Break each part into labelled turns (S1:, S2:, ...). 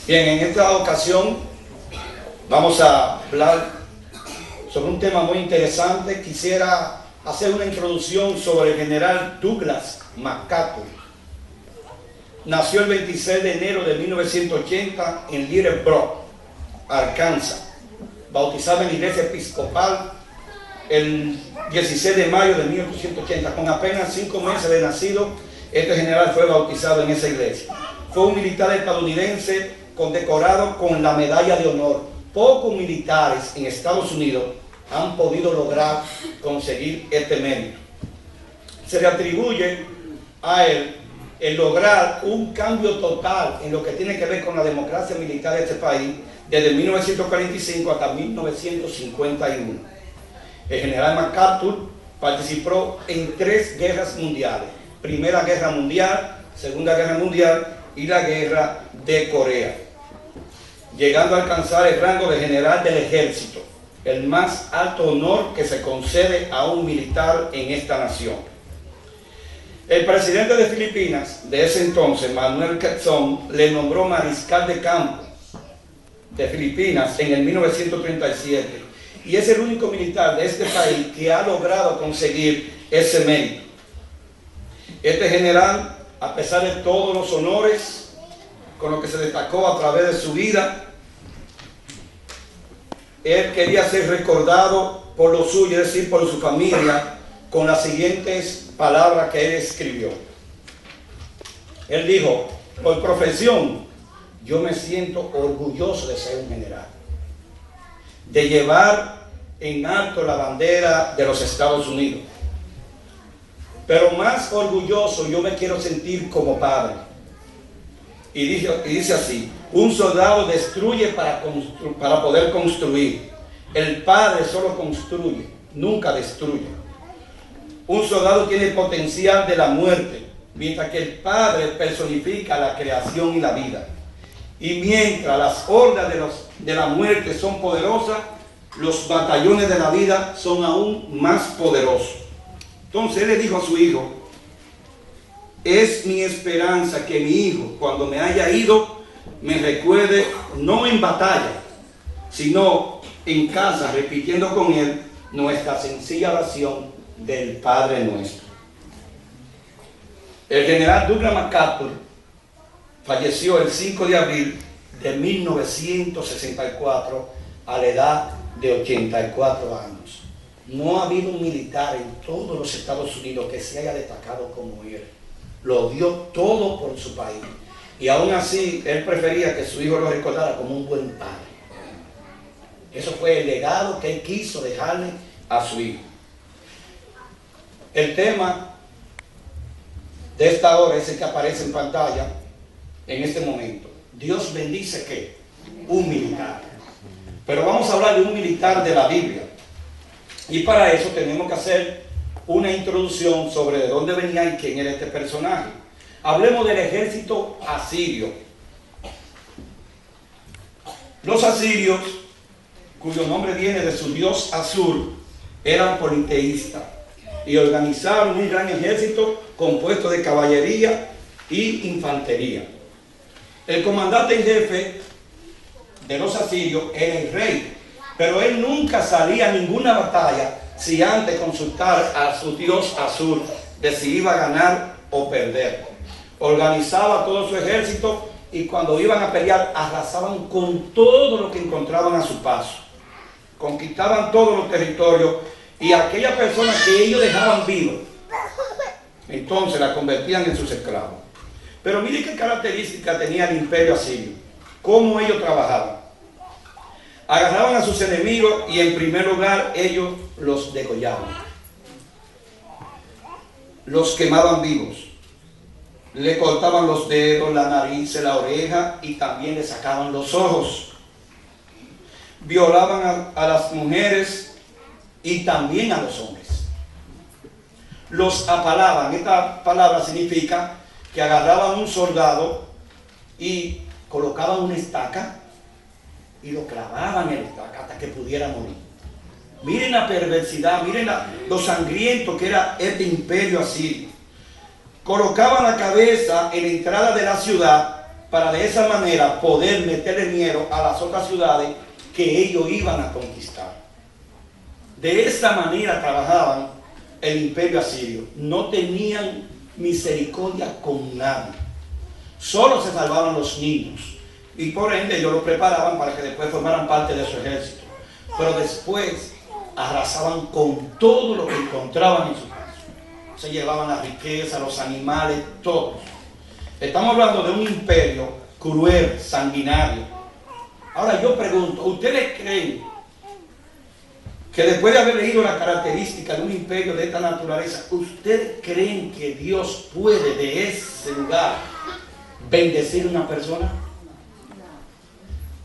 S1: Bien, en esta ocasión vamos a hablar sobre un tema muy interesante. Quisiera hacer una introducción sobre el general Douglas MacArthur. Nació el 26 de enero de 1980 en Little Rock, Arkansas. Bautizado en la iglesia episcopal el 16 de mayo de 1880. Con apenas 5 meses de nacido, este general fue bautizado en esa iglesia. Fue un militar estadounidense condecorado con la medalla de honor. Pocos militares en Estados Unidos han podido lograr conseguir este mérito. Se le atribuye a él el lograr un cambio total en lo que tiene que ver con la democracia militar de este país desde 1945 hasta 1951. El general MacArthur participó en 3 guerras mundiales: Primera Guerra Mundial, Segunda Guerra Mundial y la Guerra de Corea, llegando a alcanzar el rango de general del ejército, el más alto honor que se concede a un militar en esta nación. El presidente de Filipinas de ese entonces, Manuel Quezon, le nombró mariscal de campo de Filipinas en el 1937, y es el único militar de este país que ha logrado conseguir ese mérito. Este general, a pesar de todos los honores con los que se destacó a través de su vida, él quería ser recordado por lo suyo, es decir, por su familia, con las siguientes palabras que él escribió. Él dijo: por profesión, yo me siento orgulloso de ser un general, de llevar en alto la bandera de los Estados Unidos. Pero más orgulloso yo me quiero sentir como padre. Y dice así: un soldado destruye para poder construir. El padre solo construye, nunca destruye. Un soldado tiene potencial de la muerte, mientras que el padre personifica la creación y la vida. Y mientras las hordas de la muerte son poderosas, los batallones de la vida son aún más poderosos. Entonces él le dijo a su hijo: es mi esperanza que mi hijo, cuando me haya ido, me recuerde no en batalla, sino en casa, repitiendo con él nuestra sencilla oración del Padre Nuestro. El general Douglas MacArthur falleció el 5 de abril de 1964 a la edad de 84 años. No ha habido un militar en todos los Estados Unidos que se haya destacado como él. Lo dio todo por su país. Y aún así, él prefería que su hijo lo recordara como un buen padre. Eso fue el legado que él quiso dejarle a su hijo. El tema de esta hora es el que aparece en pantalla en este momento. Dios bendice ¿qué? Un militar. Pero vamos a hablar de un militar de la Biblia. Y para eso tenemos que hacer una introducción sobre de dónde venía y quién era este personaje. Hablemos del ejército asirio. Los asirios, cuyo nombre viene de su dios Asur, eran politeístas y organizaron un gran ejército compuesto de caballería y infantería. El comandante en jefe de los asirios era el rey, pero él nunca salía a ninguna batalla si antes consultar a su dios Asur de si iba a ganar o perder. Organizaba todo su ejército y cuando iban a pelear arrasaban con todo lo que encontraban a su paso. Conquistaban todos los territorios y aquellas personas que ellos dejaban vivos, entonces la convertían en sus esclavos. Pero mire qué características tenía el imperio asirio. Cómo ellos trabajaban. Agarraban a sus enemigos y en primer lugar ellos los degollaban. Los quemaban vivos. Le cortaban los dedos, la nariz, la oreja y también le sacaban los ojos. Violaban a las mujeres y también a los hombres. Los apalaban. Esta palabra significa que agarraban un soldado y colocaban una estaca y lo clavaban en la estaca hasta que pudiera morir. Miren la perversidad, miren lo sangriento que era este imperio asirio. Colocaban la cabeza en la entrada de la ciudad para de esa manera poder meterle miedo a las otras ciudades que ellos iban a conquistar. De esta manera trabajaban el imperio asirio. No tenían misericordia con nadie. Solo se salvaban los niños. Y por ende ellos los preparaban para que después formaran parte de su ejército. Pero después arrasaban con todo lo que encontraban en su paso. Se llevaban la riqueza, los animales, todos. Estamos hablando de un imperio cruel, sanguinario. Ahora yo pregunto, ¿ustedes creen que después de haber leído la característica de un imperio de esta naturaleza, ustedes creen que Dios puede de ese lugar bendecir a una persona?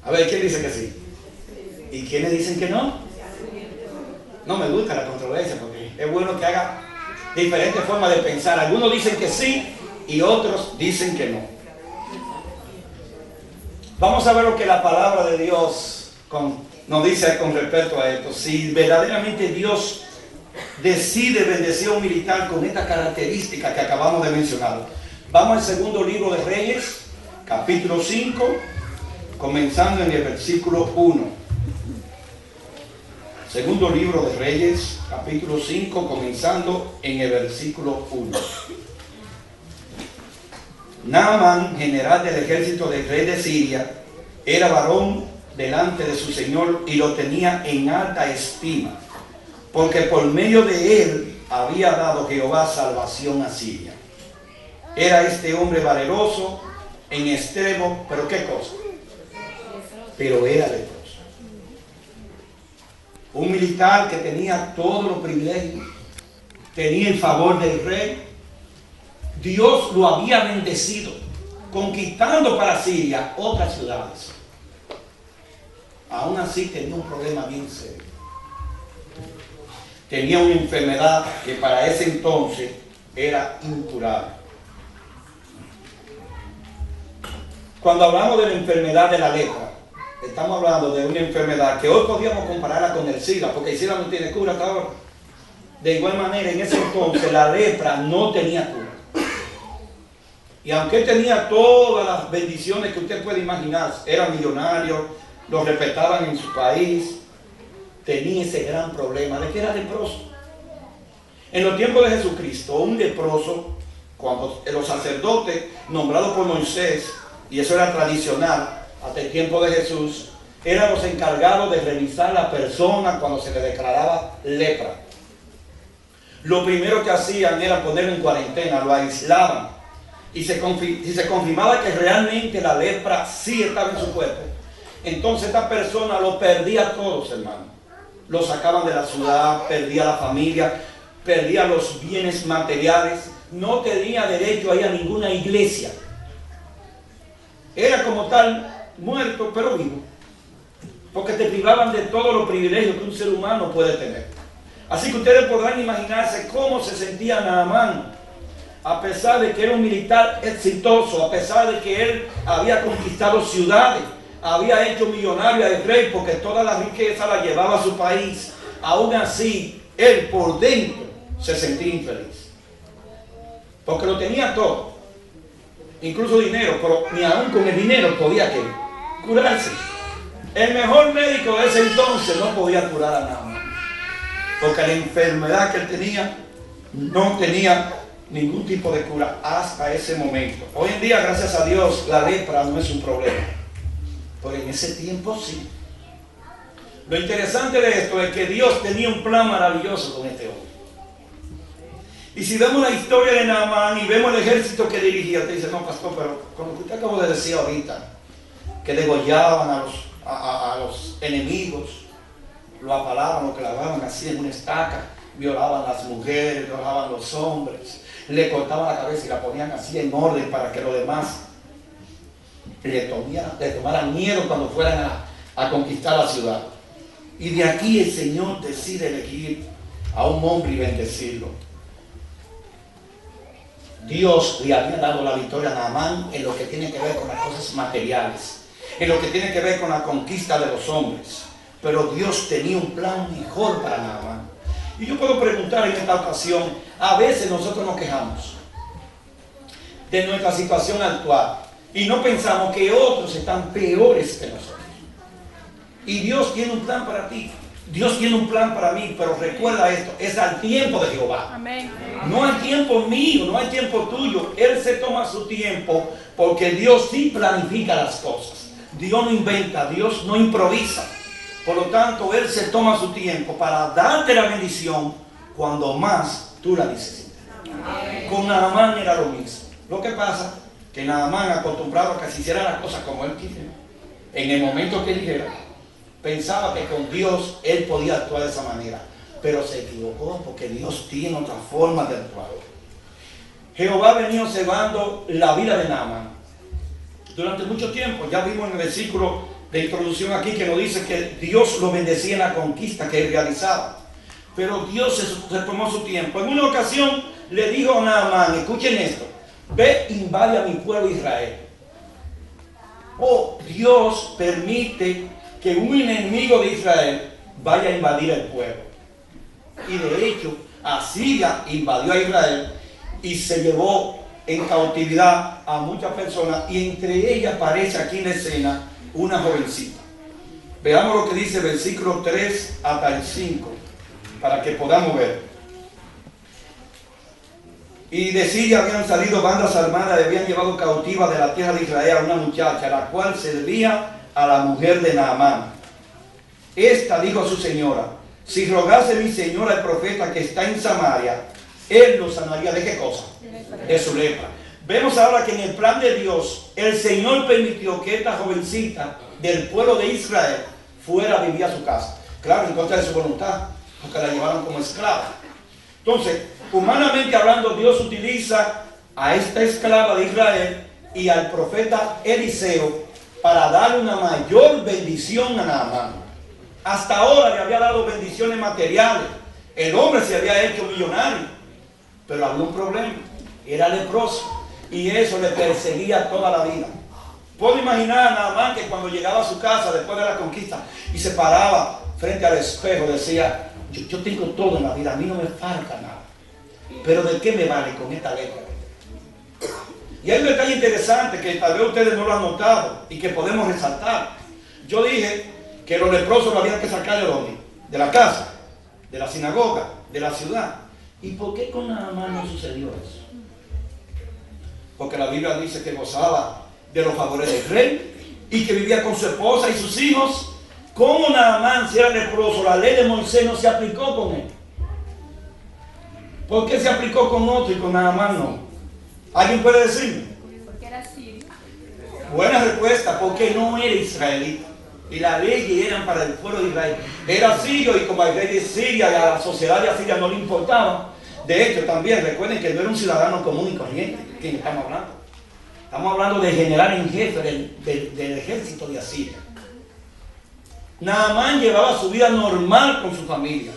S1: A ver, ¿quién dice que sí? ¿Y quiénes dicen que no? No me gusta la controversia porque es bueno que haga diferentes formas de pensar. Algunos dicen que sí y otros dicen que no. Vamos a ver lo que la palabra de Dios nos dice con respecto a esto. Si verdaderamente Dios decide bendecir a un militar con esta característica que acabamos de mencionar. Vamos al segundo libro de Reyes, capítulo 5, comenzando en el versículo 1. Segundo libro de Reyes, capítulo 5, comenzando en el versículo 1. Naamán, general del ejército del rey de Siria, era varón delante de su señor y lo tenía en alta estima, porque por medio de él había dado Jehová salvación a Siria. Era este hombre valeroso en extremo, pero ¿qué cosa? Pero era leproso. Un militar que tenía todos los privilegios, tenía el favor del rey. Dios lo había bendecido, conquistando para Siria otras ciudades. Aún así tenía un problema bien serio. Tenía una enfermedad que para ese entonces era incurable. Cuando hablamos de la enfermedad de la lepra, estamos hablando de una enfermedad que hoy podríamos compararla con el SIDA, porque el SIDA no tiene cura hasta ahora. De igual manera, en ese entonces la lepra no tenía cura. Y aunque él tenía todas las bendiciones que usted puede imaginar, era millonario, lo respetaban en su país, tenía ese gran problema de que era leproso. En los tiempos de Jesucristo, un leproso, cuando los sacerdotes nombrados por Moisés, y eso era tradicional hasta el tiempo de Jesús, eran los encargados de revisar a la persona cuando se le declaraba lepra. Lo primero que hacían era ponerlo en cuarentena, lo aislaban. Y se confirmaba que realmente la lepra sí estaba en su cuerpo, entonces esta persona lo perdía a todos, hermano. Lo sacaban de la ciudad, perdía la familia, perdía los bienes materiales, no tenía derecho a ir a ninguna iglesia. Era como tal muerto, pero vivo, porque te privaban de todos los privilegios que un ser humano puede tener. Así que ustedes podrán imaginarse cómo se sentía Naamán, a pesar de que era un militar exitoso, a pesar de que él había conquistado ciudades, había hecho millonario al rey, porque toda la riqueza la llevaba a su país. Aún así, él por dentro se sentía infeliz, porque lo tenía todo, incluso dinero, pero ni aún con el dinero podía curarse. El mejor médico de ese entonces no podía curar a Naamán, porque la enfermedad que él tenía no tenía ningún tipo de cura hasta ese momento. Hoy en día, gracias a Dios, la lepra no es un problema, pero en ese tiempo sí. Lo interesante de esto es que Dios tenía un plan maravilloso con este hombre. Y si vemos la historia de Naamán y vemos el ejército que dirigía, te dice, no, pastor, pero con lo que usted acabó de decir ahorita, que degollaban a los enemigos, lo apalaban, lo clavaban así en una estaca, violaban a las mujeres, violaban a los hombres, le cortaban la cabeza y la ponían así en orden para que los demás le tomaran miedo cuando fueran a conquistar la ciudad. Y de aquí el Señor decide elegir a un hombre y bendecirlo. Dios le había dado la victoria a Naamán en lo que tiene que ver con las cosas materiales, en lo que tiene que ver con la conquista de los hombres. Pero Dios tenía un plan mejor para Naamán. Y yo puedo preguntar en esta ocasión, a veces nosotros nos quejamos de nuestra situación actual. Y no pensamos que otros están peores que nosotros. Y Dios tiene un plan para ti. Dios tiene un plan para mí, pero recuerda esto, es al tiempo de Jehová.
S2: Amén.
S1: No hay tiempo mío, no hay tiempo tuyo. Él se toma su tiempo porque Dios sí planifica las cosas. Dios no inventa, Dios no improvisa. Por lo tanto, Él se toma su tiempo para darte la bendición cuando más tú la necesitas. Con Naamán era lo mismo. Lo que pasa que Naamán, acostumbrado a que se hiciera las cosas como él quisiera, en el momento que dijera, pensaba que con Dios él podía actuar de esa manera, pero se equivocó porque Dios tiene otra forma de actuar. Jehová venía observando la vida de Naamán durante mucho tiempo. Ya vimos en el versículo de introducción aquí que nos dice que Dios lo bendecía en la conquista que él realizaba, pero Dios se tomó su tiempo. En una ocasión le dijo a Naamán, escuchen esto: ve, invade a mi pueblo Israel. Oh, Dios permite que un enemigo de Israel vaya a invadir el pueblo. Y de hecho, Asiria invadió a Israel y se llevó en cautividad a muchas personas, y entre ellas aparece aquí en la escena una jovencita. Veamos lo que dice el versículo 3 hasta el 5, para que podamos ver. Y de Siria habían salido bandas armadas y habían llevado cautiva de la tierra de Israel a una muchacha, la cual servía a la mujer de Naamán. Esta dijo a su señora: si rogase mi señora el profeta que está en Samaria, él lo sanaría. ¿De qué cosa? De su lepra. Vemos ahora que en el plan de Dios, el Señor permitió que esta jovencita del pueblo de Israel fuera a vivir a su casa. Claro, en contra de su voluntad, porque la llevaron como esclava. Entonces, humanamente hablando, Dios utiliza a esta esclava de Israel y al profeta Eliseo para darle una mayor bendición a Naamán. Hasta ahora le había dado bendiciones materiales. El hombre se había hecho millonario, pero había un problema: era leproso, y eso le perseguía toda la vida. Puedo imaginar a Naamán que cuando llegaba a su casa después de la conquista y se paraba frente al espejo, decía: yo tengo todo en la vida, a mí no me falta nada, pero ¿de qué me vale con esta lepra? Y hay un detalle interesante que tal vez ustedes no lo han notado y que podemos resaltar. Yo dije que los leprosos lo habían que sacar de dónde, de la casa, de la sinagoga, de la ciudad. ¿Y por qué con Naamán no sucedió eso? Porque la Biblia dice que gozaba de los favores del rey y que vivía con su esposa y sus hijos. ¿Cómo Naamán, si era leproso, la ley de Moisés no se aplicó con él? ¿Por qué se aplicó con otro y con Naamán no? ¿Alguien puede decirme?
S2: Porque era sirio.
S1: Buena respuesta: porque no era israelita y las leyes eran para el pueblo de Israel. Era sirio, y como al rey de Siria y a la sociedad de Asiria no le importaba. De hecho, también recuerden que no era un ciudadano común y corriente. ¿De quién estamos hablando? Estamos hablando del general en jefe del ejército de Asiria. Naamán llevaba su vida normal con su familia,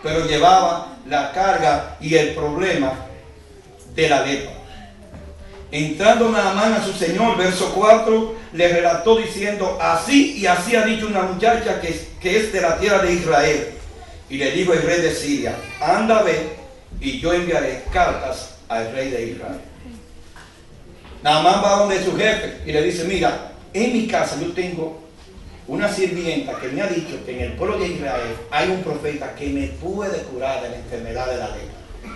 S1: pero llevaba la carga y el problema de la lepra. Entrando Naamán a su señor, verso 4, le relató diciendo: así y así ha dicho una muchacha que es de la tierra de Israel. Y le dijo el rey de Siria: anda, ve, y yo enviaré cartas al rey de Israel. Naamán va donde su jefe y le dice: mira, en mi casa yo tengo una sirvienta que me ha dicho que en el pueblo de Israel hay un profeta que me puede curar de la enfermedad de la lepra.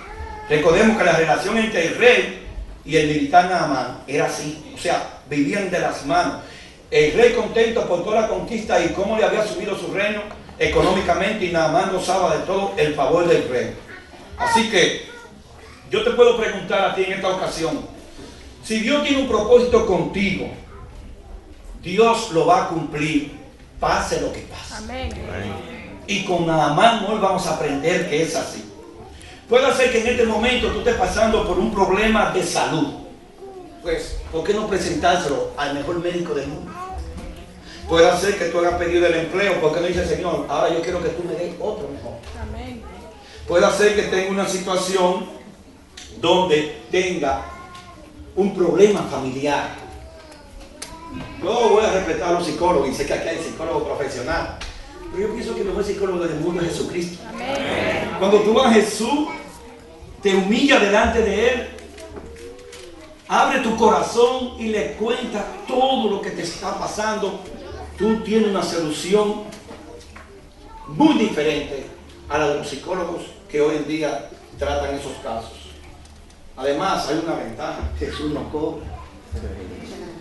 S1: Recordemos que la relación entre el rey y el militar Naamán era así, o sea, vivían de las manos. El rey contento por toda la conquista y cómo le había subido su reino económicamente, y Naamán gozaba de todo el favor del rey. Así que yo te puedo preguntar a ti en esta ocasión: si Dios tiene un propósito contigo, Dios lo va a cumplir, pase lo que pase.
S2: Amén.
S1: Y con Naamán hoy vamos a aprender que es así. Puede ser que en este momento tú estés pasando por un problema de salud. Pues, ¿por qué no presentárselo al mejor médico del mundo? Puede ser que tú hayas pedido el empleo, ¿por qué no dice: Señor, ahora yo quiero que tú me des otro mejor?
S2: Amén.
S1: Puede ser que tenga una situación donde tenga un problema familiar. Yo voy a respetar a los psicólogos y sé que aquí hay psicólogos profesionales, pero yo pienso que el mejor psicólogo del mundo es Jesucristo.
S2: Amén.
S1: Cuando tú vas a Jesús, te humillas delante de Él Abre tu corazón y le cuenta todo lo que te está pasando. Tú tienes una solución muy diferente a la de los psicólogos que hoy en día tratan esos casos. Además, hay una ventaja: Jesús no cobra.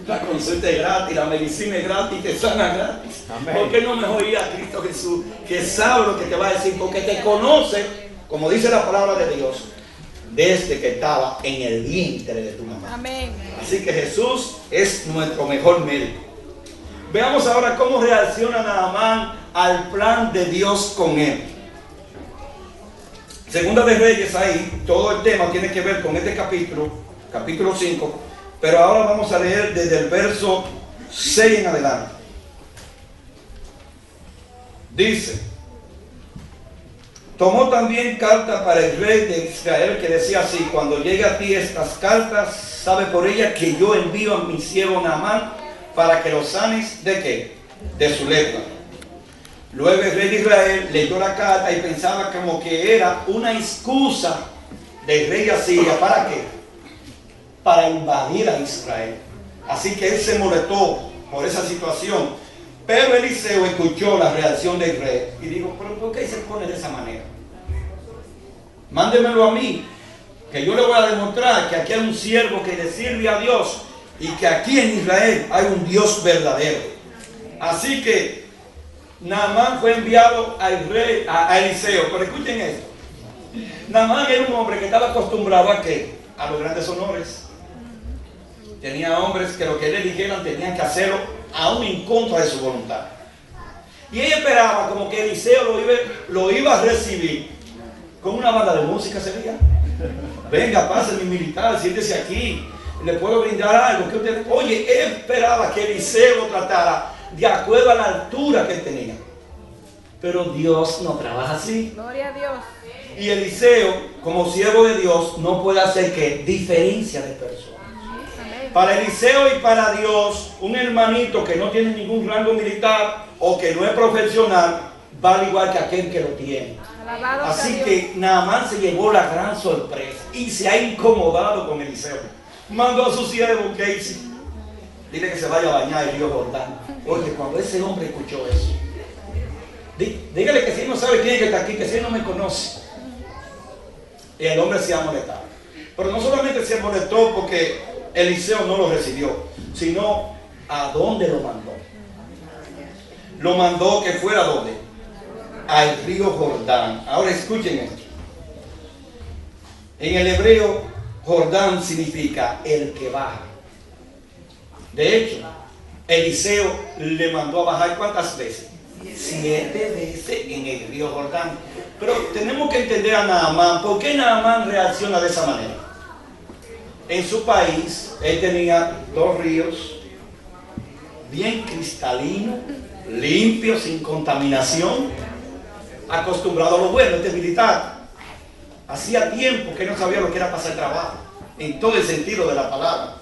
S1: La consulta es gratis, la medicina es gratis, te sana gratis. Amén. ¿Por qué no mejor ir a Cristo Jesús, que sabe lo que te va a decir, porque te conoce, como dice la palabra de Dios, desde que estaba en el vientre de tu mamá? Amén. Así que Jesús es nuestro mejor médico. Veamos ahora cómo reacciona Naamán al plan de Dios con él. Segunda de Reyes, ahí todo el tema tiene que ver con este capítulo 5. Pero ahora vamos a leer desde el verso 6 en adelante. Dice: tomó también carta para el rey de Israel, que decía así: cuando llegue a ti estas cartas, sabe por ella que yo envío a mi siervo Naamán para que lo sanes ¿de qué? De su lepra. Luego el rey de Israel leyó la carta y pensaba como que era una excusa del rey de Asiria. ¿Para qué? Para invadir a Israel. Así que él se molestó por esa situación. Pero Eliseo escuchó la reacción del rey y dijo: ¿pero por qué se pone de esa manera? Mándemelo a mí, que yo le voy a demostrar que aquí hay un siervo que le sirve a Dios y que aquí en Israel hay un Dios verdadero. Así que Naamán fue enviado al rey, a Eliseo. Pero escuchen esto: Naamán era un hombre que estaba acostumbrado ¿a qué? A los grandes honores. Tenía hombres que lo que le dijeran tenían que hacerlo aún en contra de su voluntad. Y ella esperaba como que Eliseo lo iba a recibir con una banda de música. Sería: venga, pase mi militar, siéntese aquí, le puedo brindar algo. Que usted... Oye, él esperaba que Eliseo lo tratara de acuerdo a la altura que él tenía. Pero Dios no trabaja así. Gloria a Dios. Y Eliseo, como siervo de Dios, no puede hacer que diferencia de personas. Para Eliseo y para Dios, un hermanito que no tiene ningún rango militar o que no es profesional, vale igual que aquel que lo tiene. Así que Naamán se llevó la gran sorpresa y se ha incomodado con Eliseo. Mandó a su siervo: Casey, dile que se vaya a bañar el río Jordán. Oye, cuando ese hombre escuchó eso, dígale que si él no sabe quién es que está aquí, que si él no me conoce. Y el hombre se ha molestado. Pero no solamente se molestó porque Eliseo no lo recibió, sino ¿a dónde lo mandó? Lo mandó que fuera ¿a dónde? Al río Jordán. Ahora escuchen esto. En el hebreo, Jordán significa el que baja. De hecho, Eliseo le mandó a bajar ¿cuántas veces? 7 veces en el río Jordán. Pero tenemos que entender a Naamán. ¿Por qué Naamán reacciona de esa manera? En su país, él tenía 2 ríos bien cristalinos, limpios, sin contaminación, acostumbrado a lo bueno. Este militar hacía tiempo que no sabía lo que era pasar trabajo, en todo el sentido de la palabra.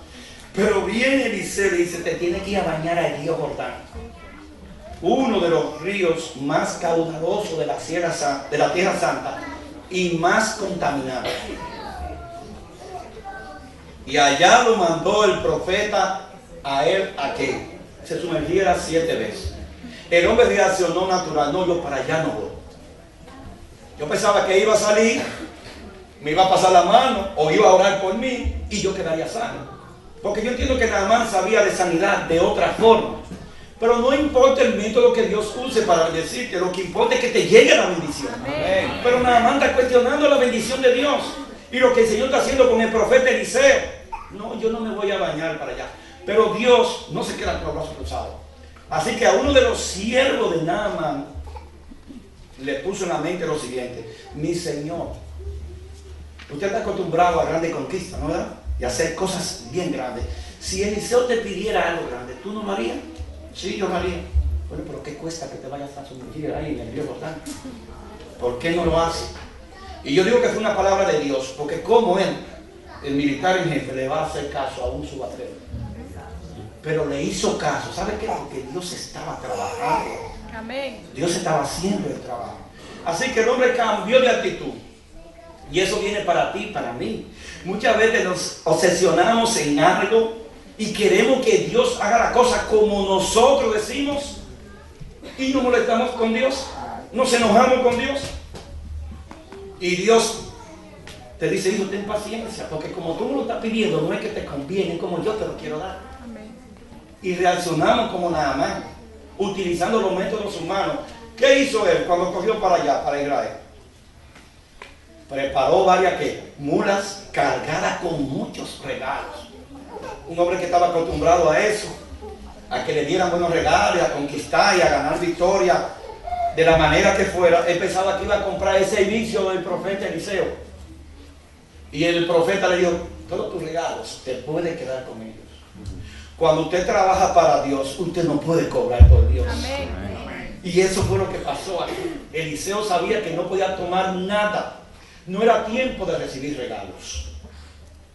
S1: Pero viene Eliseo y dice: te tienes que ir a bañar al río Jordán, uno de los ríos más caudalosos de la Tierra Santa y más contaminado. Y allá lo mandó el profeta a él a que se sumergiera 7 veces. El hombre reaccionó natural: no, yo para allá no voy. Yo pensaba que iba a salir, me iba a pasar la mano o iba a orar por mí y yo quedaría sano. Porque yo entiendo que Naamán sabía de sanidad de otra forma. Pero no importa el método que Dios use para bendecirte, lo que importa es que te llegue la bendición. Amén. Pero Naamán está cuestionando la bendición de Dios. Y lo que el Señor está haciendo con el profeta Eliseo: no, yo no me voy a bañar para allá. Pero Dios no se queda con los brazos cruzados. Así que a uno de los siervos de Naamán le puso en la mente lo siguiente: mi Señor, usted está acostumbrado a grandes conquistas, ¿no verdad? Y a hacer cosas bien grandes. Si Eliseo te pidiera algo grande, ¿tú no lo harías? Sí, yo lo haría. Bueno, pero ¿qué cuesta que te vayas a sumergir ahí en el río Jordán? ¿Por qué no lo hace? Y yo digo que fue una palabra de Dios, porque como él, el militar en jefe, le va a hacer caso a un subalterno. Pero le hizo caso. ¿Sabe qué? Porque Dios estaba trabajando. Amén. Dios estaba haciendo el trabajo. Así que el hombre cambió de actitud. Y eso viene para ti, para mí. Muchas veces nos obsesionamos en algo y queremos que Dios haga la cosa como nosotros decimos y nos molestamos con Dios, nos enojamos con Dios. Y Dios te dice, hijo, ten paciencia, porque como tú me lo estás pidiendo, no es que te conviene, como yo te lo quiero dar. Y reaccionamos como Naamán, utilizando los métodos humanos. ¿Qué hizo él cuando cogió para allá, para Israel? Preparó varias mulas cargadas con muchos regalos. Un hombre que estaba acostumbrado a eso, a que le dieran buenos regalos, a conquistar y a ganar victoria de la manera que fuera. Él pensaba que iba a comprar ese vicio del profeta Eliseo. Y el profeta le dijo, todos tus regalos te puedes quedar con ellos. Cuando usted trabaja para Dios, usted no puede cobrar por Dios. Amén. Y eso fue lo que pasó aquí. Eliseo sabía que no podía tomar nada. No era tiempo de recibir regalos.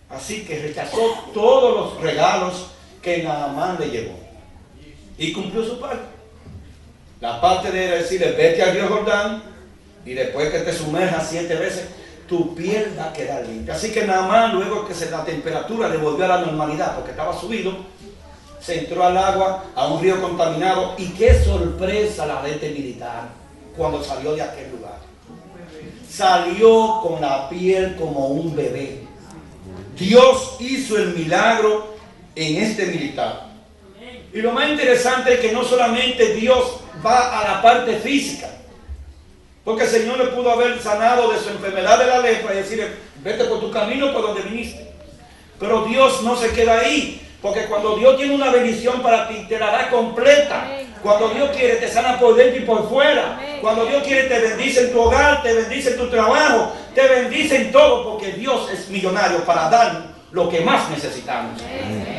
S1: Así que rechazó todos los regalos que Naamán le llevó. Y cumplió su parte. La parte de decirle, vete al río Jordán, y después que te sumerjas 7 veces, tu piel va a quedar limpia. Así que Naamán, luego que la temperatura le volvió a la normalidad, porque estaba subido, se entró al agua, a un río contaminado, y qué sorpresa la de este militar cuando salió de aquel lugar. Salió con la piel como un bebé. Dios hizo el milagro en este militar. Y lo más interesante es que no solamente Dios va a la parte física, porque el Señor le pudo haber sanado de su enfermedad de la lepra y decirle, vete por tu camino por donde viniste. Pero Dios no se queda ahí, porque cuando Dios tiene una bendición para ti, te la da completa. Cuando Dios quiere, te sana por dentro y por fuera. Cuando Dios quiere, te bendice en tu hogar, te bendice en tu trabajo, te bendice en todo, porque Dios es millonario para dar lo que más necesitamos.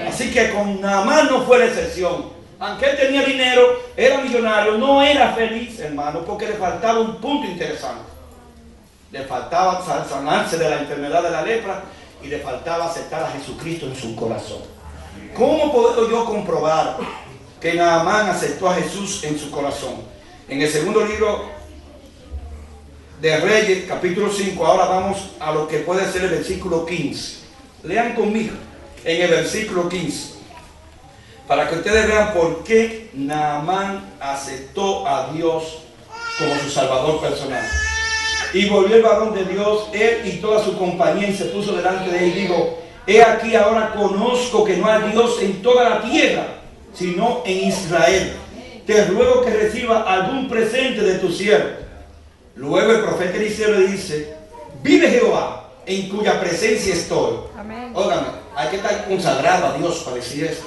S1: Así que con Naamán no fue la excepción. Aunque él tenía dinero, era millonario, no era feliz, hermano, porque le faltaba un punto interesante. Le faltaba sanarse de la enfermedad de la lepra y le faltaba aceptar a Jesucristo en su corazón. ¿Cómo puedo yo comprobar que Naamán aceptó a Jesús en su corazón? En el segundo libro de Reyes, capítulo 5, ahora vamos a lo que puede ser el versículo 15. Lean conmigo en el versículo 15, para que ustedes vean por qué Naamán aceptó a Dios como su salvador personal. Y volvió el varón de Dios, él y toda su compañía, y se puso delante de él y dijo, he aquí ahora conozco que no hay Dios en toda la tierra, sino en Israel. Te ruego que reciba algún presente de tu siervo. Luego el profeta Eliseo le dice, vive Jehová, en cuya presencia estoy. Amén. Óigame, hay que estar consagrado a Dios para decir eso.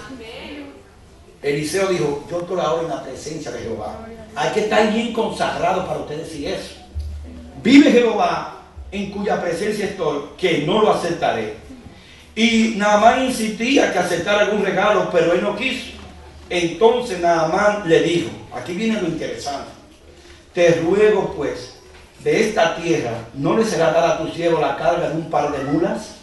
S1: Eliseo dijo, yo estoy ahora en la presencia de Jehová. Hay que estar bien consagrado para usted decir eso. Vive Jehová, en cuya presencia estoy, que no lo aceptaré. Y Naamán insistía que aceptara algún regalo, pero él no quiso. Entonces Naamán le dijo, aquí viene lo interesante, te ruego pues, de esta tierra no le será dada a tu siervo la carga de un par de mulas,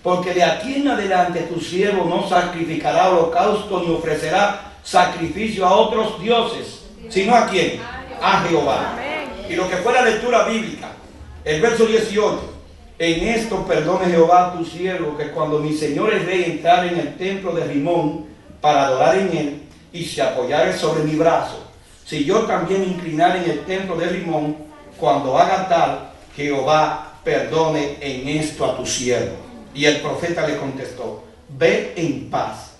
S1: porque de aquí en adelante tu siervo no sacrificará holocausto ni ofrecerá sacrificio a otros dioses, sino ¿a quién? A Jehová. Y lo que fue la lectura bíblica, el verso 18, en esto perdone Jehová a tu siervo, que cuando mi señor el rey entrara en el templo de Rimón para adorar en él, y se apoyare sobre mi brazo, si yo también inclinara en el templo de Rimón, cuando haga tal, Jehová perdone en esto a tu siervo. Y el profeta le contestó, ve en paz.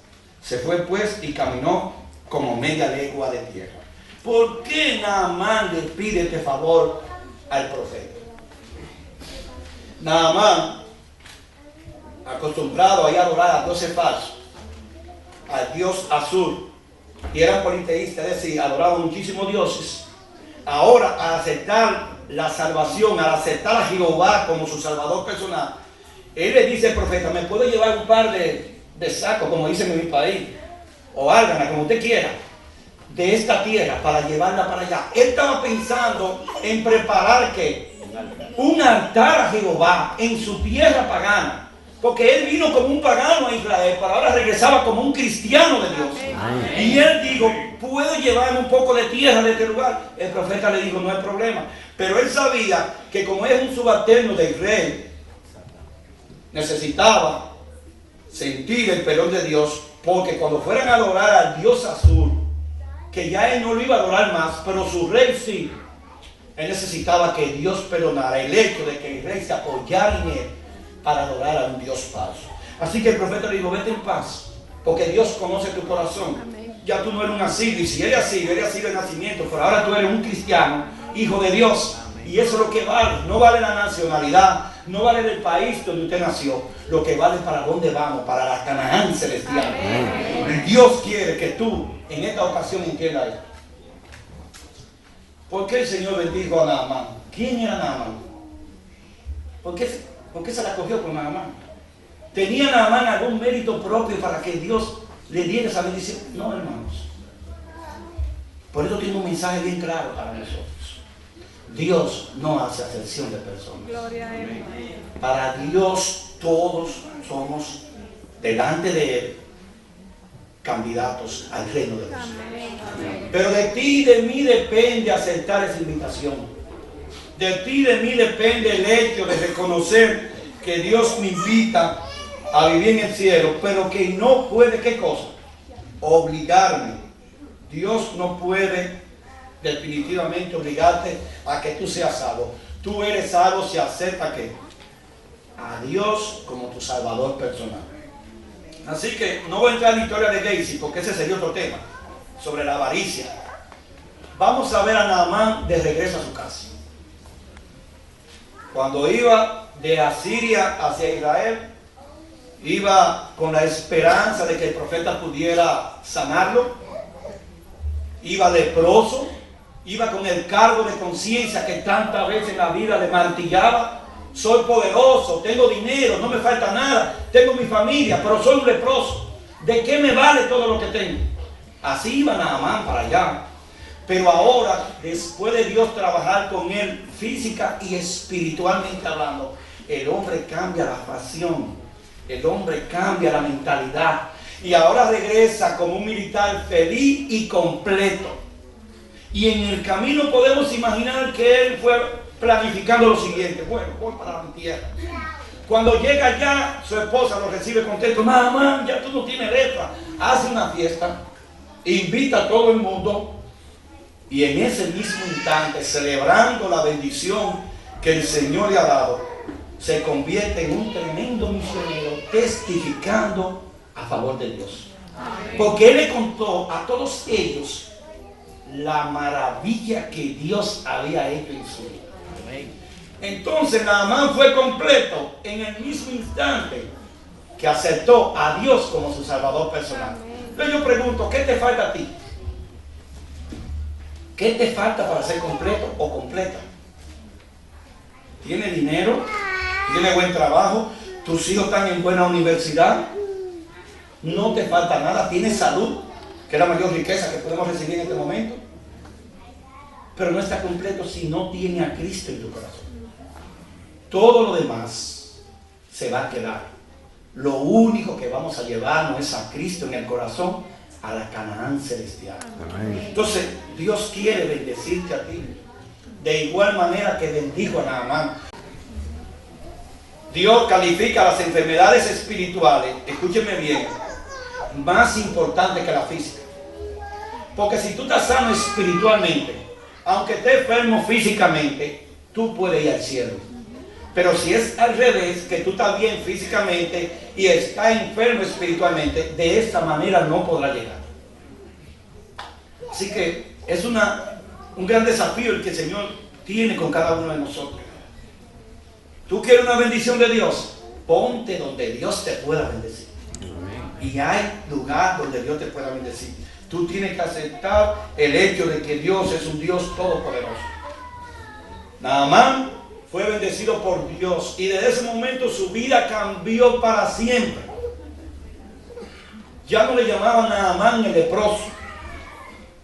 S1: Se fue pues y caminó como media legua de tierra. ¿Por qué Naamán le pide este favor al profeta? Naamán, acostumbrado a ir a adorar a dioses falsos, al dios Azur, y eran politeístas, es decir, adoraban muchísimos dioses. Ahora, al aceptar la salvación, al aceptar a Jehová como su salvador personal, él le dice al profeta, ¿me puedo llevar un par de sacos, como dicen en mi país, o álgana, como usted quiera, de esta tierra para llevarla para allá? Él estaba pensando en preparar ¿qué? Un altar a Jehová en su tierra pagana, Porque él vino como un pagano a Israel, pero ahora regresaba como un cristiano de Dios. Y él dijo, ¿puedo llevarme un poco de tierra de este lugar? El profeta le dijo, no hay problema. Pero él sabía que como es un subalterno de Israel, necesitaba sentir el perdón de Dios, porque cuando fueran a adorar al Dios azul, que ya él no lo iba a adorar más, pero su rey sí, él necesitaba que Dios perdonara el hecho de que el rey se apoyara en él para adorar a un Dios falso. Así que el profeta le dijo, vete en paz, porque Dios conoce tu corazón. Amén. Ya tú no eres un asirio, y si eres asirio de nacimiento, pero ahora tú eres un cristiano, hijo de Dios. Amén. Y eso es lo que vale. No vale la nacionalidad, no vale el país donde usted nació. Lo que vale es para dónde vamos, para la Canaán celestial. Amén. Y Dios quiere que tú en esta ocasión entiendas esto. ¿Por qué el Señor bendijo a Naamán? ¿Quién era Naamán? ¿Por qué se la cogió con Naamán? ¿Tenía Naamán algún mérito propio para que Dios le diera esa bendición? No, hermanos. Por eso tiene un mensaje bien claro para nosotros. Dios no hace acepción de personas. Gloria a Él. Para Dios todos somos delante de Él candidatos al reino de Dios. Pero de ti y de mí depende aceptar esa invitación. De ti y de mí depende el hecho de reconocer que Dios me invita a vivir en el cielo, pero que no puede, ¿qué cosa? Obligarme. Dios no puede definitivamente obligarte a que tú seas salvo. Tú eres salvo si aceptas que a Dios como tu salvador personal. Así que no voy a entrar en la historia de Gacy, porque ese sería otro tema, sobre la avaricia. Vamos a ver a Naamán de regreso a su casa. Cuando iba de Asiria hacia Israel, iba con la esperanza de que el profeta pudiera sanarlo. Iba leproso, iba con el cargo de conciencia que tantas veces en la vida le martillaba. Soy poderoso, tengo dinero, no me falta nada, tengo mi familia, pero soy un leproso. ¿De qué me vale todo lo que tengo? Así iba Naamán para allá. Pero ahora, después de Dios trabajar con él física y espiritualmente hablando, el hombre cambia la pasión, el hombre cambia la mentalidad. Y ahora regresa como un militar feliz y completo. Y en el camino podemos imaginar que él fue planificando lo siguiente. Bueno, voy para mi tierra. Cuando llega allá, su esposa lo recibe contento. Mamá, ya tú no tienes letra. Hace una fiesta, invita a todo el mundo. Y en ese mismo instante, celebrando la bendición que el Señor le ha dado, se convierte en un tremendo misionero testificando a favor de Dios. Porque él le contó a todos ellos la maravilla que Dios había hecho en su vida. Entonces Naamán fue completo en el mismo instante que aceptó a Dios como su salvador personal. Entonces yo pregunto, ¿qué te falta a ti? ¿Qué te falta para ser completo o completa? ¿Tienes dinero? ¿Tienes buen trabajo? ¿Tus hijos están en buena universidad? No te falta nada. ¿Tienes salud? Que es la mayor riqueza que podemos recibir en este momento. Pero no está completo si no tiene a Cristo en tu corazón. Todo lo demás se va a quedar. Lo único que vamos a llevarnos es a Cristo en el corazón, a la Canaán celestial. Amén. Entonces, Dios quiere bendecirte a ti de igual manera que bendijo a Naamán. Dios califica las enfermedades espirituales, escúcheme bien, más importantes que la física. Porque si tú estás sano espiritualmente, aunque estés enfermo físicamente, tú puedes ir al cielo. Pero si es al revés, que tú estás bien físicamente y estás enfermo espiritualmente, de esta manera no podrás llegar. Así que es un gran desafío el que el Señor tiene con cada uno de nosotros. ¿Tú quieres una bendición de Dios? Ponte donde Dios te pueda bendecir. Y hay lugar donde Dios te pueda bendecir. Tú tienes que aceptar el hecho de que Dios es un Dios todopoderoso. Naamán fue bendecido por Dios y desde ese momento su vida cambió para siempre. Ya no le llamaban Naamán el leproso.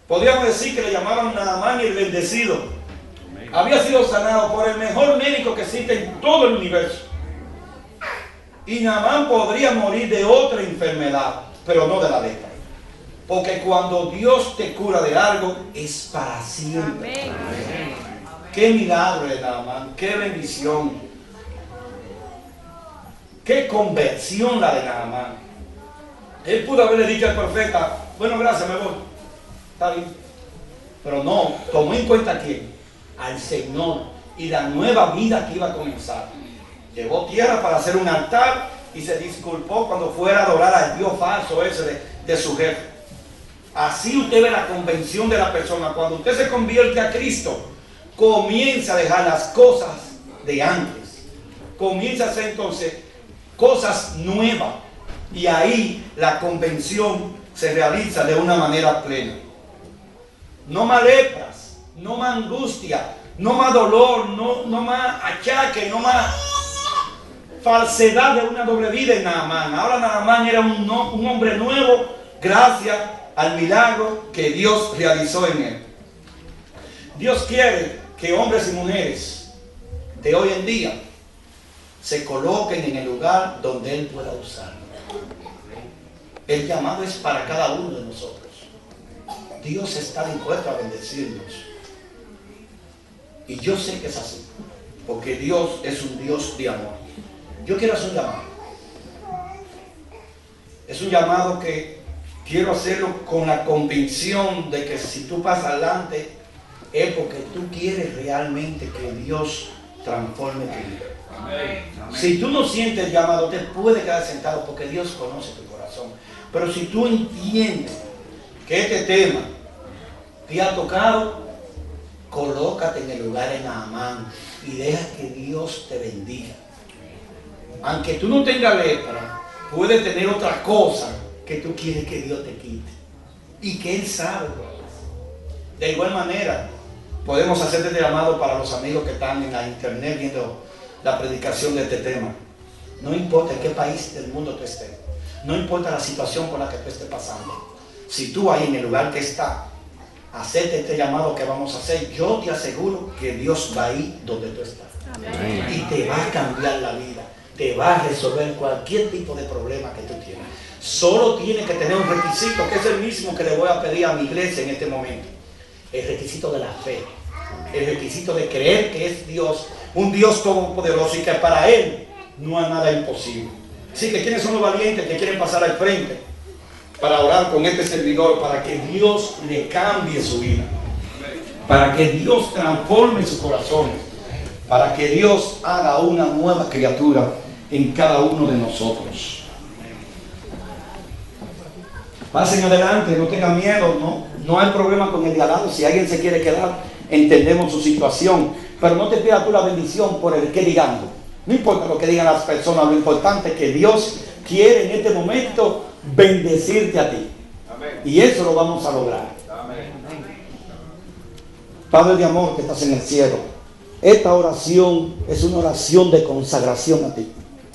S1: Podríamos decir que le llamaban Naamán el bendecido. Había sido sanado por el mejor médico que existe en todo el universo. Y Naamán podría morir de otra enfermedad, pero no de la lepra. Porque cuando Dios te cura de algo, es para siempre. Amén. Qué milagro de Naamán, qué bendición. Qué conversión la de Naamán. Él pudo haberle dicho al profeta, bueno, gracias, me voy. Está bien. Pero no, tomó en cuenta a quién, al Señor y la nueva vida que iba a comenzar. Llevó tierra para hacer un altar y se disculpó cuando fuera a adorar al Dios falso ese de su jefe. Así usted ve la convención de la persona. Cuando usted se convierte a Cristo, comienza a dejar las cosas de antes. Comienza a hacer entonces cosas nuevas. Y ahí la convención se realiza de una manera plena. No más lepras, no más angustia, no más dolor, no más achaque, no más falsedad de una doble vida en Naamán. Ahora Naamán era un hombre nuevo gracias al milagro que Dios realizó en él. Dios quiere que hombres y mujeres de hoy en día se coloquen en el lugar donde Él pueda usarlo. El llamado es para cada uno de nosotros. Dios está dispuesto a bendecirnos. Y yo sé que es así, porque Dios es un Dios de amor. Yo quiero hacer un llamado. Es un llamado que quiero hacerlo con la convicción de que si tú pasas adelante es porque tú quieres realmente que Dios transforme tu vida. Amén. Si tú no sientes el llamado, te puedes quedar sentado porque Dios conoce tu corazón. Pero si tú entiendes que este tema te ha tocado, colócate en el lugar de Naamán y deja que Dios te bendiga. Aunque tú no tengas lepra, puedes tener otra cosa que tú quieres que Dios te quite y que Él sabe. De igual manera, podemos hacer este llamado para los amigos que están en la internet viendo la predicación de este tema. No importa en qué país del mundo tú estés, no importa la situación por la que tú estés pasando. Si tú ahí en el lugar que está, hacerte este llamado que vamos a hacer, yo te aseguro que Dios va ahí donde tú estás. Amén. Y te va a cambiar la vida, te va a resolver cualquier tipo de problema que tú tienes. Solo tienes que tener un requisito, que es el mismo que le voy a pedir a mi iglesia en este momento. El requisito de la fe, el requisito de creer que es Dios, un Dios todopoderoso y que para Él no hay nada imposible. Así que ¿quiénes son los valientes que quieren pasar al frente para orar con este servidor, para que Dios le cambie su vida, para que Dios transforme su corazón, para que Dios haga una nueva criatura en cada uno de nosotros? Pasen adelante, no tengan miedo, no hay problema con el de al lado. Si alguien se quiere quedar, entendemos su situación, pero no te pidas tú la bendición por el que digan. No importa lo que digan las personas, lo importante es que Dios quiere en este momento bendecirte a ti. Amén. Y eso lo vamos a lograr. Amén. Padre de amor que estás en el cielo, esta oración es una oración de consagración a ti.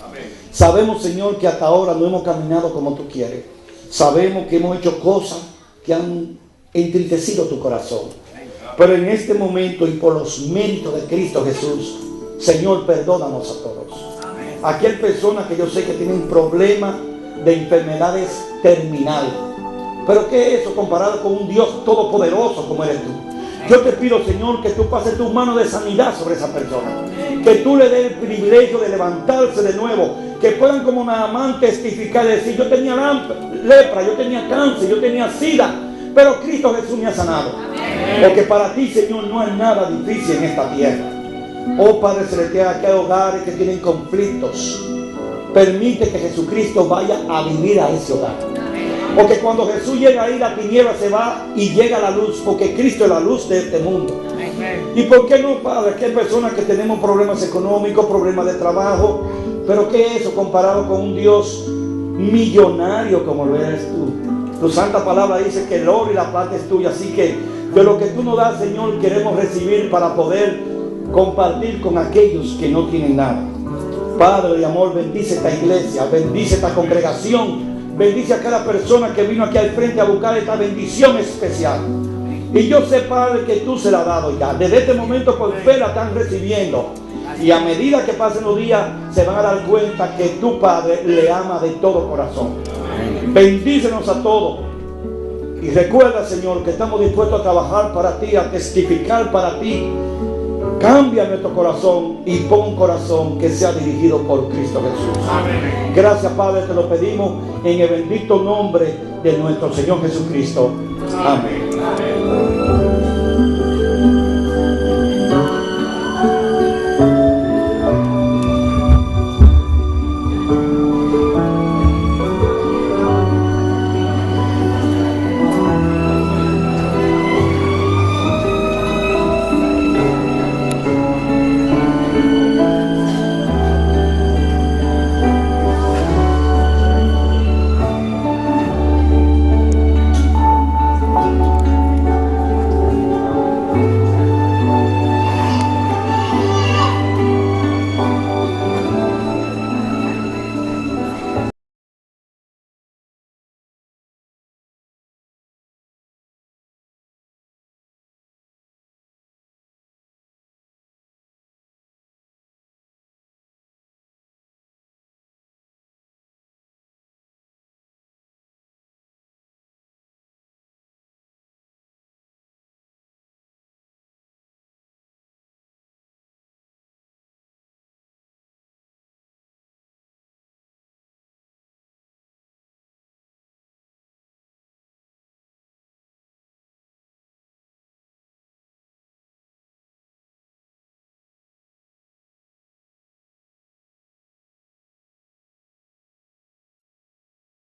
S1: Amén. Sabemos, Señor, que hasta ahora no hemos caminado como tú quieres. Sabemos que hemos hecho cosas que han entristecido tu corazón. Pero en este momento y por los méritos de Cristo Jesús, Señor, perdónanos a todos. Amén. Aquel persona que yo sé que tiene un problema de enfermedades terminales. Pero ¿qué es eso comparado con un Dios todopoderoso como eres tú? Yo te pido, Señor, que tú pases tu mano de sanidad sobre esa persona. Que tú le des el privilegio de levantarse de nuevo. Que puedan como Naamán testificar y decir, yo tenía lepra, yo tenía cáncer, yo tenía sida, pero Cristo Jesús me ha sanado. Porque para ti, Señor, no hay nada difícil en esta tierra. Oh Padre Celestial, que hay hogares que tienen conflictos. Permite que Jesucristo vaya a vivir a ese hogar. Porque cuando Jesús llega ahí, la tiniebla se va y llega la luz, porque Cristo es la luz de este mundo. ¿Y por qué no, Padre? Que hay personas que tenemos problemas económicos, problemas de trabajo, pero ¿qué es eso comparado con un Dios millonario como lo eres tú? Tu santa palabra dice que el oro y la plata es tuya, así que de lo que tú nos das, Señor, queremos recibir para poder compartir con aquellos que no tienen nada. Padre de amor, bendice esta iglesia, bendice esta congregación, bendice a cada persona que vino aquí al frente a buscar esta bendición especial. Y yo sé, Padre, que tú se la has dado ya. Desde este momento por fe la están recibiendo. Y a medida que pasen los días, se van a dar cuenta que tu Padre le ama de todo corazón. Bendícenos a todos. Y recuerda, Señor, que estamos dispuestos a trabajar para ti, a testificar para ti. Cambia nuestro corazón y pon un corazón que sea dirigido por Cristo Jesús. Amén. Gracias, Padre, te lo pedimos en el bendito nombre de nuestro Señor Jesucristo. Amén.